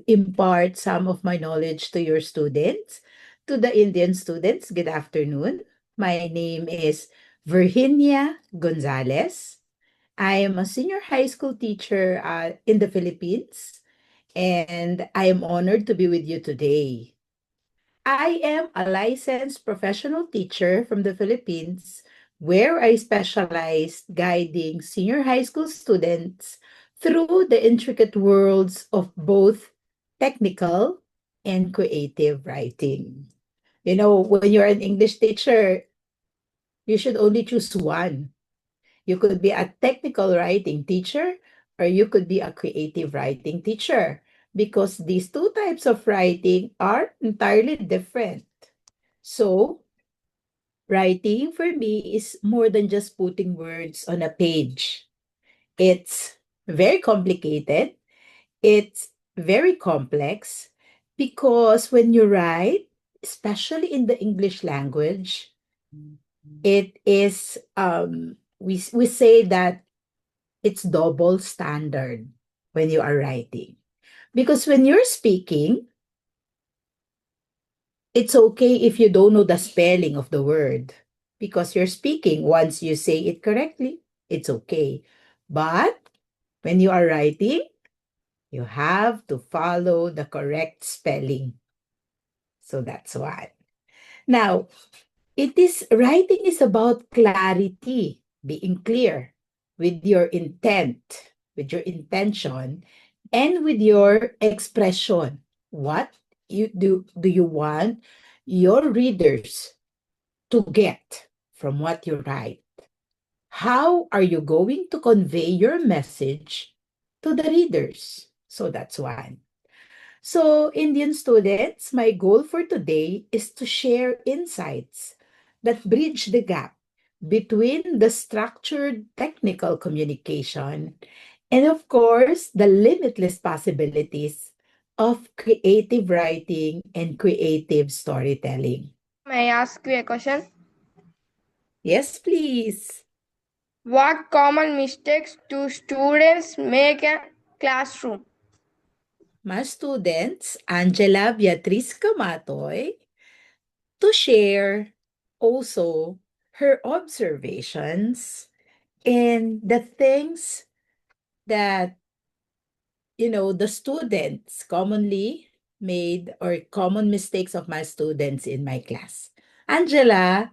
impart some of my knowledge to your students. To the Indian students, good afternoon. My name is Virginia Gonzalez. I am a senior high school teacher in the Philippines, and I am honored to be with you today. I am a licensed professional teacher from the Philippines, where I specialize guiding senior high school students through the intricate worlds of both technical and creative writing. You know, when you're an English teacher, you should only choose one. You could be a technical writing teacher, or you could be a creative writing teacher, because these two types of writing are entirely different. So, writing for me is more than just putting words on a page. It's very complicated, it's very complex, because when you write, especially in the English language, it is we say that it's double standard when you are writing. Because when you're speaking, it's okay if you don't know the spelling of the word. Because you're speaking, once you say it correctly, it's okay. But when you are writing, you have to follow the correct spelling. So that's why. Now, it is writing is about clarity, being clear with your intent, with your intention, and with your expression. What do you want your readers to get from what you write? How are you going to convey your message to the readers? So that's one. So, Indian students, my goal for today is to share insights that bridge the gap between the structured technical communication and, of course, the limitless possibilities of creative writing and creative storytelling. May I ask you a question? Yes, please. What common mistakes do students make in classroom? My students, Angela Beatriz Camatoy, to share also her observations and the things that the students commonly made, or common mistakes of my students in my class. Angela,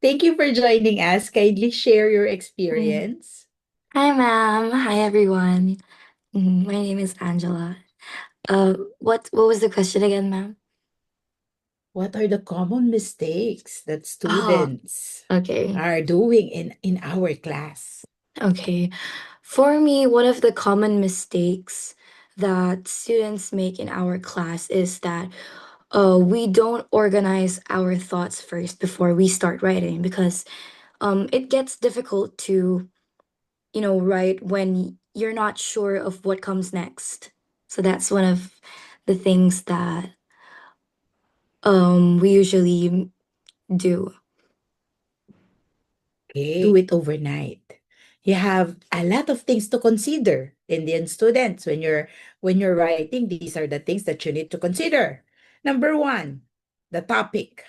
thank you for joining us. Kindly share your Hi, experience. Hi, ma'am. Hi, everyone. My name is Angela. What was the question again, ma'am? What are the common mistakes that Oh, students okay. are doing in our class? Okay. For me, one of the common mistakes that students make in our class is that we don't organize our thoughts first before we start writing because it gets difficult to, write when you're not sure of what comes next. So that's one of the things that we usually do. Do it overnight. You have a lot of things to consider, Indian students. When you're writing, these are the things that you need to consider. Number one, the topic.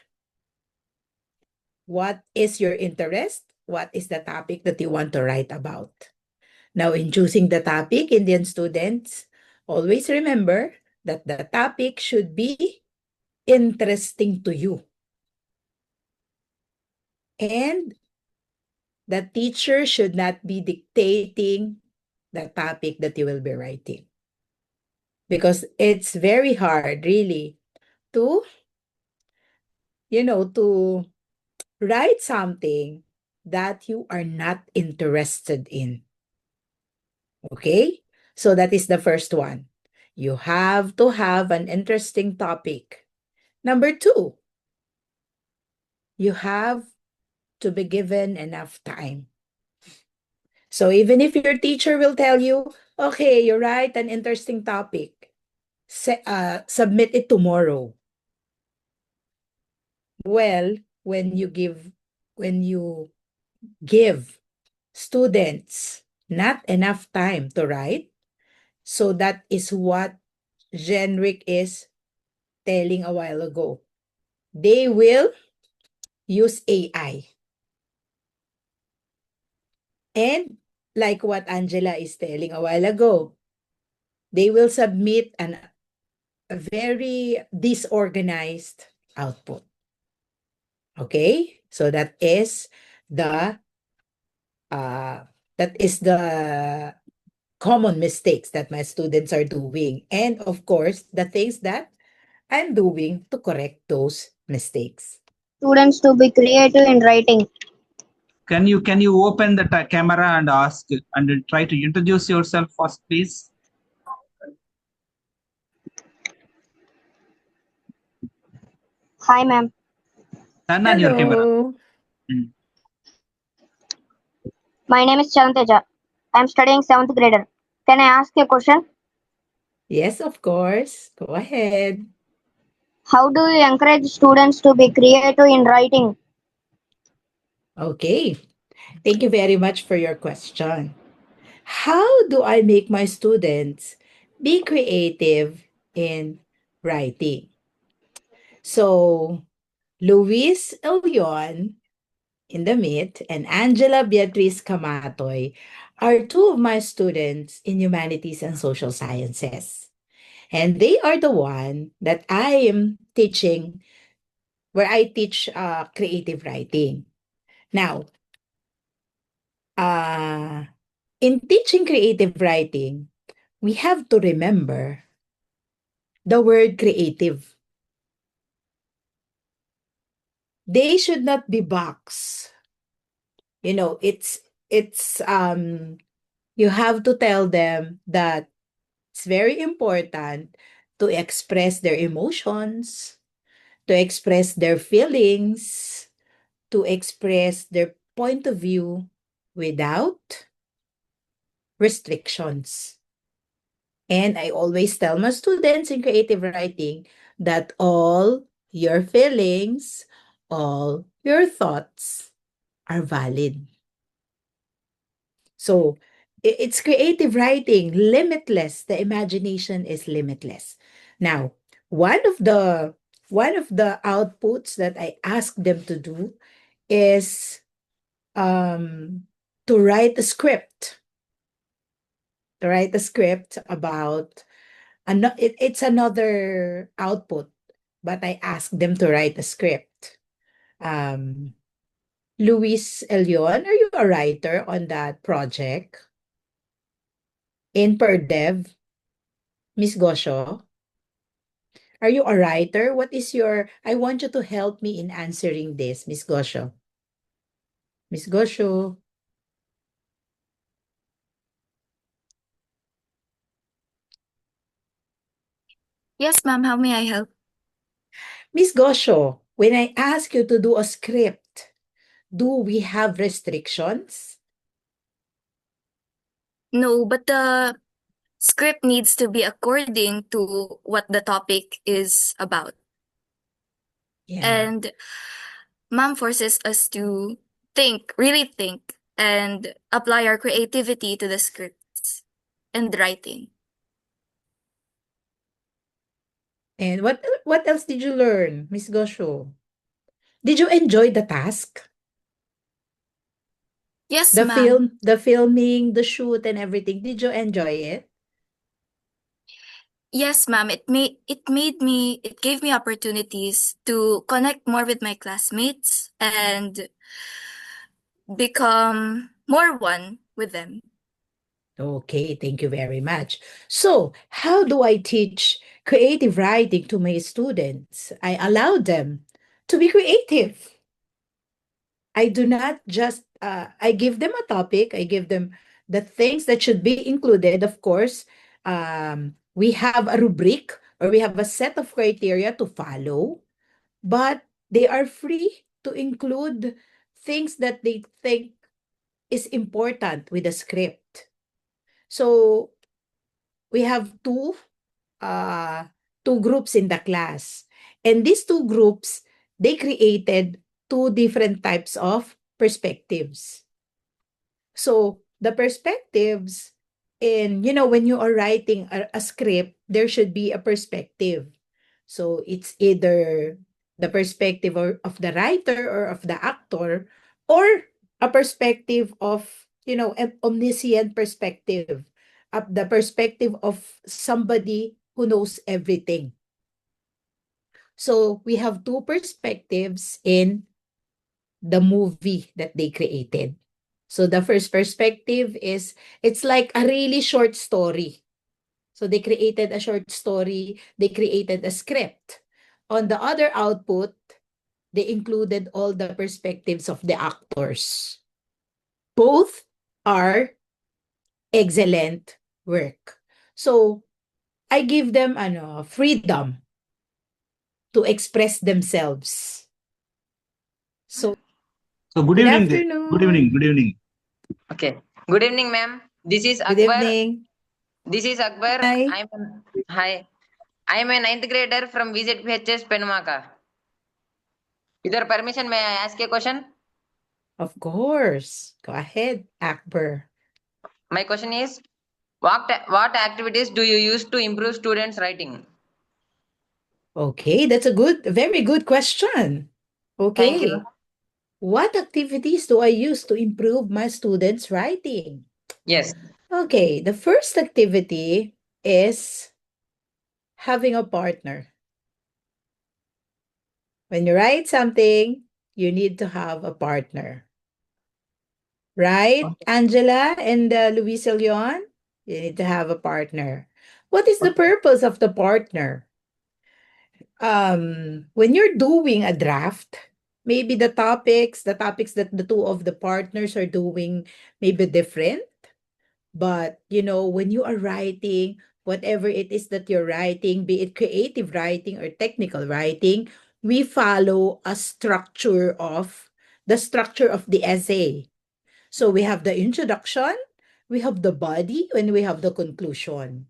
What is your interest? What is the topic that you want to write about? Now, in choosing the topic, Indian students, always remember that the topic should be interesting to you. And the teacher should not be dictating the topic that you will be writing. Because it's very hard, really, to, to write something that you are not interested in. Okay? So that is the first one. You have to have an interesting topic. Number two, you have to be given enough time. So even if your teacher will tell you, okay, you write an interesting topic, submit it tomorrow. Well, when you give students not enough time to write, so that is what Genric is telling a while ago. They will use AI. And like what Angela is telling a while ago, they will submit a very disorganized output. Okay? So the uh, that is the common mistakes that my students are doing. And of course, the things that I'm doing to correct those mistakes. Students to be creative in writing. Can you open the camera and ask and try to introduce yourself first, please? Hi, ma'am. Turn on your camera. Hello. Mm. My name is Charanteja. I am studying 7th grader. Can I ask a question? Yes, of course. Go ahead. How do you encourage students to be creative in writing? Okay. Thank you very much for your question. How do I make my students be creative in writing? So, Luis Elion in the Meet and Angela Beatriz Camatoy are two of my students in humanities and social sciences. And they are the one that I am teaching, where I teach creative writing. Now, uh, in teaching creative writing, we have to remember the word creative. They should not be boxed. You know, it's you have to tell them that it's very important to express their emotions, to express their feelings, to express their point of view without restrictions. And I always tell my students in creative writing that all your feelings, all your thoughts are valid. So it's creative writing, limitless. The imagination is limitless. Now, one of the outputs that I ask them to do is to write a script. To write a script about it's another output, but I ask them to write a script. Um, Luis Elion, are you a writer on that project in PerDev? Miss Gosho, are you a writer? What is your? I want you to help me in answering this, Miss Gosho. Miss Gosho. Yes, ma'am. How may I help? Miss Gosho, when I ask you to do a script, do we have restrictions? No, but the script needs to be according to what the topic is about. Yeah. And ma'am forces us to think, really think, and apply our creativity to the scripts and writing. And what else did you learn, Miss Gosho? Did you enjoy the task? Yes, The ma'am. the filming, the shoot and everything. Did you enjoy it? Yes, ma'am. It gave me opportunities to connect more with my classmates and become more one with them. Okay, thank you very much. So, how do I teach creative writing to my students? I allow them to be creative. I do not just I give them a topic, I give them the things that should be included. Of course, we have a rubric or we have a set of criteria to follow, but they are free to include things that they think is important with the script. So we have uh two groups in the class. And these two groups, they created two different types of perspectives. So the perspectives in, when you are writing a script, there should be a perspective. So it's either the perspective of the writer or of the actor, or a perspective of, an omniscient perspective, the perspective of somebody who knows everything. So we have two perspectives in the movie that they created. So the first perspective is, it's like a really short story. So they created a short story, they created a script. On the other output, they included all the perspectives of the actors. Both are excellent work. So I give them freedom to express themselves. So So good good evening. Good afternoon. evening. Good evening. Okay. Good evening, ma'am. This is Good Akbar. evening. This is Akbar. Hi. Hi. I am a ninth grader from VZPHS Penumaka. With your permission, may I ask a question? Of course. Go ahead, Akbar. My question is, what activities do you use to improve students' writing? Okay, that's a very good question. Thank you. Okay. What activities do I use to improve my students' writing? Yes. Okay, the first activity is having a partner. When you write something, you need to have a partner. Right, Angela and Luisa Leon? You need to have a partner. What is the purpose of the partner? When you're doing a draft, maybe the topics that the two of the partners are doing may be different. But, when you are writing, whatever it is that you're writing, be it creative writing or technical writing, we follow the structure of the essay. So we have the introduction, we have the body, and we have the conclusion.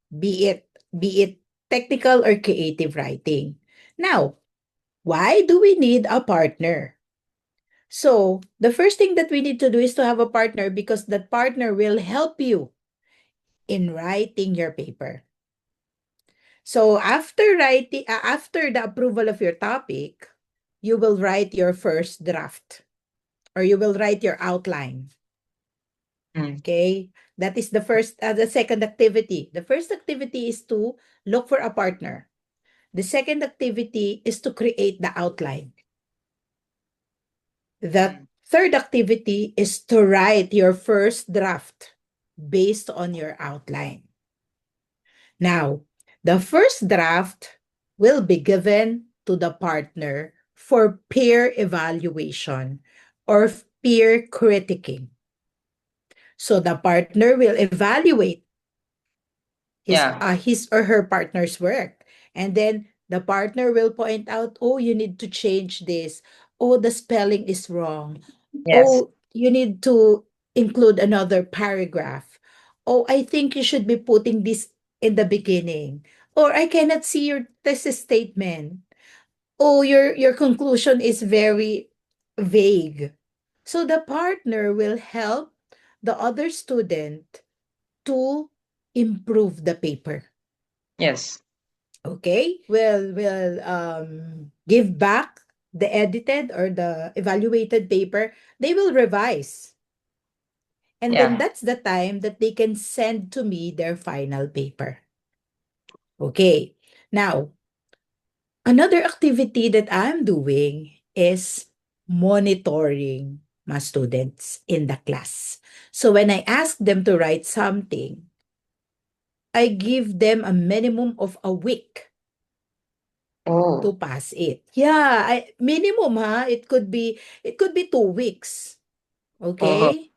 Be it technical or creative writing. Now, why do we need a partner? So, the first thing that we need to do is to have a partner, because that partner will help you in writing your paper. So, after the approval of your topic, you will write your first draft, or you will write your outline. Okay? That is the second activity. The first activity is to look for a partner. The second activity is to create the outline. The third activity is to write your first draft based on your outline. Now, the first draft will be given to the partner for peer evaluation or peer critiquing. So the partner will evaluate his or her partner's work. And then the partner will point out, oh, you need to change this. Oh, the spelling is wrong. Yes. Oh, you need to include another paragraph. Oh, I think you should be putting this in the beginning. Or I cannot see your thesis statement. Oh, your conclusion is very vague. So the partner will help the other student to improve the paper. Yes. Okay? We'll give back the edited or the evaluated paper. They will revise. And then that's the time that they can send to me their final paper. Okay. Now, another activity that I'm doing is monitoring my students in the class. So when I ask them to write something, I give them a minimum of a week to pass it. Yeah, minimum it could be 2 weeks. Okay?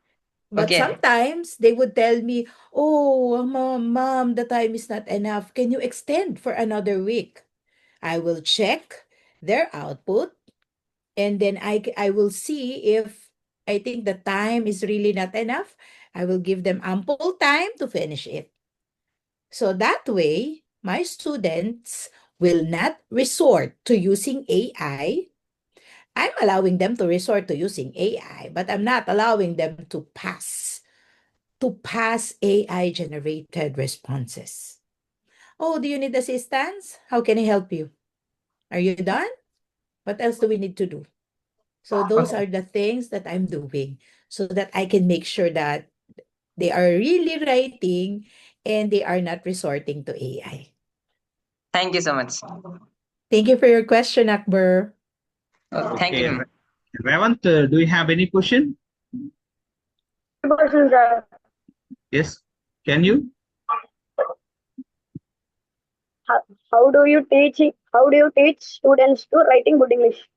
But Okay. sometimes they would tell me, "Oh, mom, the time is not enough. Can you extend for another week?" I will check their output, and then I will see if I think the time is really not enough. I will give them ample time to finish it. So that way, my students will not resort to using AI. I'm allowing them to resort to using AI, but I'm not allowing them to pass AI generated responses. Oh, do you need assistance? How can I help you? Are you done? What else do we need to do? So those Okay. are the things that I'm doing so that I can make sure that they are really writing and they are not resorting to AI. Thank you so much. Thank you for your question, Akbar. Thank you, Okay, ma'am. Revant, do you have any question? Question, sir. Yes. Can you? How do you teach students to writing good English?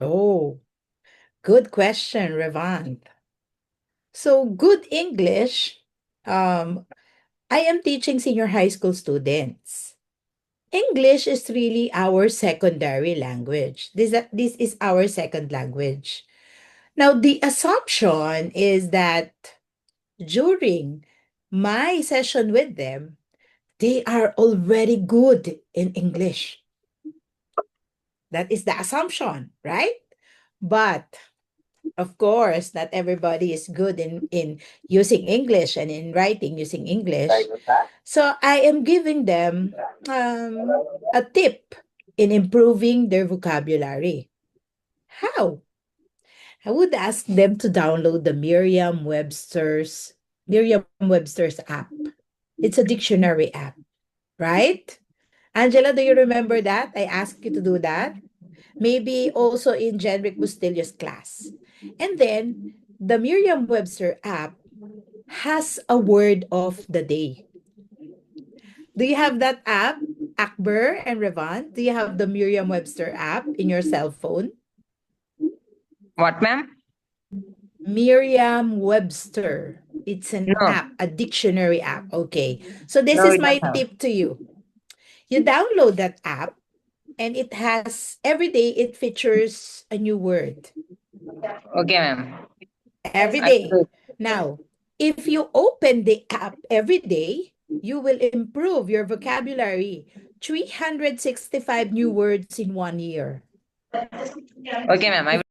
Oh, good question, Revant. So good English, I am teaching senior high school students. English is really our secondary language. This is our second language. Now, the assumption is that during my session with them, they are already good in English. That is the assumption, right? But of course, not everybody is good in using English and in writing using English. So I am giving them a tip in improving their vocabulary. How? I would ask them to download the Merriam-Webster's app. It's a dictionary app, right? Angela, do you remember that? I asked you to do that. Maybe also in Jenrick Bustillo's class. And then the Merriam-Webster app has a word of the day. Do you have that app, Akbar and Revan? Do you have the Merriam-Webster app in your cell phone? What, ma'am? Merriam-Webster. It's an No. app, a dictionary app. Okay. So this No, is we my don't have. tip to you. You download that app and it has every day it features a new word. Okay, ma'am. Every I will day. do it. Now, if you open the app every day, you will improve your vocabulary. 365 new words in 1 year. Okay, ma'am. I will.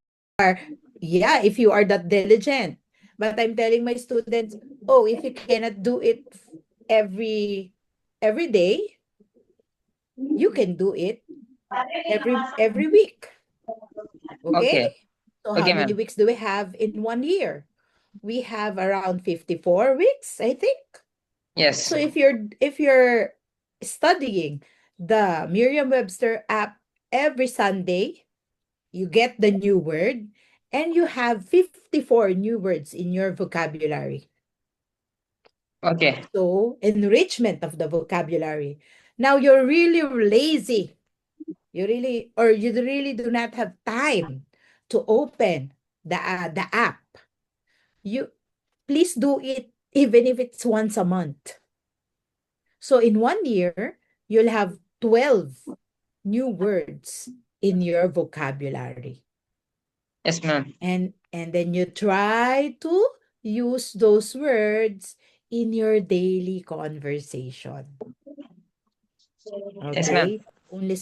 Yeah, if you are that diligent. But I'm telling my students, oh, if you cannot do it every day, you can do it every week. Okay? Okay. So how Okay, many ma'am. weeks do we have in 1 year? We have around 54 weeks, I think. Yes. So if you're studying the Merriam-Webster app every Sunday, you get the new word and you have 54 new words in your vocabulary. Okay. So, enrichment of the vocabulary. Now you're really lazy. You really do not have time to open the app. You please do it even if it's once a month. So in 1 year, you'll have 12 new words in your vocabulary. Yes, ma'am. And then you try to use those words in your daily conversation. Yes, ma'am. Okay? Only